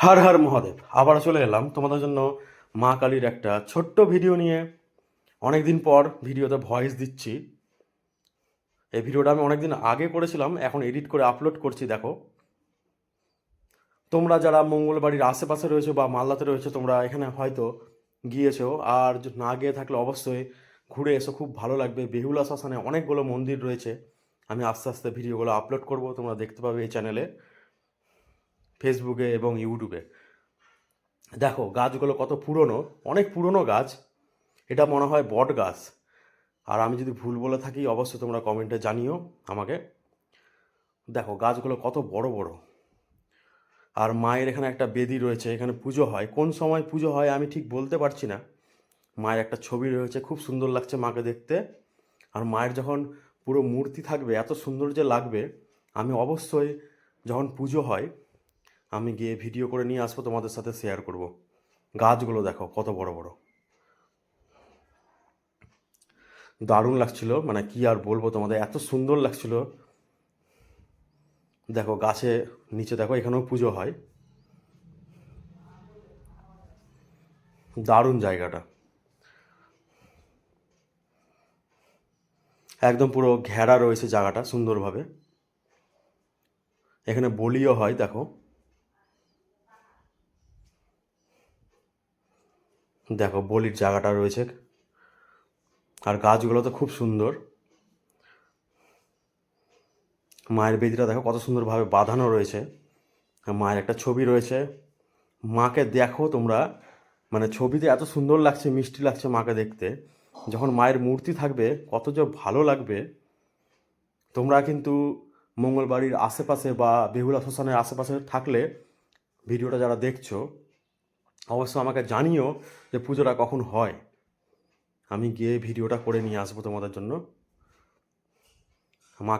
হর হর মহাদেব, আবার চলে এলাম তোমাদের জন্য মা কালীর একটা ছোট্ট ভিডিও নিয়ে। অনেক দিন পর ভিডিওতে ভয়েস দিচ্ছি। এই ভিডিওটা আমি অনেক দিন আগে করেছিলাম, এখন এডিট করে আপলোড করছি। দেখো, তোমরা যারা মঙ্গলবাড়ির আশেপাশে রয়েছো বা মালদাতে রয়েছো, তোমরা এখানে হয়তো গিয়েছো, আর না গিয়ে থাকলে অবশ্যই ঘুরে এসো, খুব ভালো লাগবে। বেহুলা শ্মশানে অনেকগুলো মন্দির রয়েছে। আমি আস্তে আস্তে ভিডিওগুলো আপলোড করব, তোমরা দেখতে পাবে এই চ্যানেলে, ফেসবুকে এবং ইউটিউবে। দেখো গাছগুলো কত পুরনো, অনেক পুরনো গাছ। এটা মনে হয় বট গাছ। আর আমি যদি ভুল বলে থাকি অবশ্যই তোমরা কমেন্টে জানিও আমাকে। দেখো গাছগুলো কত বড় বড়। আর মায়ের এখানে একটা বেদি রয়েছে, এখানে পুজো হয়। কোন সময় পুজো হয় আমি ঠিক বলতে পারছি না। মায়ের একটা ছবি রয়েছে, খুব সুন্দর লাগছে মাকে দেখতে। আর মায়ের যখন পুরো মূর্তি থাকবে এত সুন্দর যে লাগবে। আমি অবশ্যই যখন পুজো হয় আমি গিয়ে ভিডিও করে নিয়ে আসবো, তোমাদের সাথে শেয়ার করব। গাছগুলো দেখো কত বড় বড়, দারুণ লাগছিল, মানে কি আর বলবো তোমাদের, এত সুন্দর লাগছিল। দেখো গাছে নিচে দেখো, এখানেও পুজো হয়। দারুণ জায়গাটা, একদম পুরো ঘেরা রয়েছে জায়গাটা সুন্দরভাবে। এখানে বলিও হয় দেখো। দেখো বলির জায়গাটা রয়েছে। আর গাছগুলো তো খুব সুন্দর। মায়ের বেদিটা দেখো কত সুন্দরভাবে বাঁধানো রয়েছে। আর মায়ের একটা ছবি রয়েছে। মাকে দেখো তোমরা, মানে ছবিতে এত সুন্দর লাগছে, মিষ্টি লাগছে মাকে দেখতে। যখন মায়ের মূর্তি থাকবে কত যে ভালো লাগবে। তোমরা কিন্তু মঙ্গলবাড়ির আশেপাশে বা বেহুলা শ্মশানের আশেপাশে থাকলে ভিডিওটা যারা দেখছো অবশ্য আমাকে জানিও যে পুজোটা কখন হয়। আমি গিয়ে ভিডিওটা করে নিয়ে আসবো তোমাদের জন্য। মাকে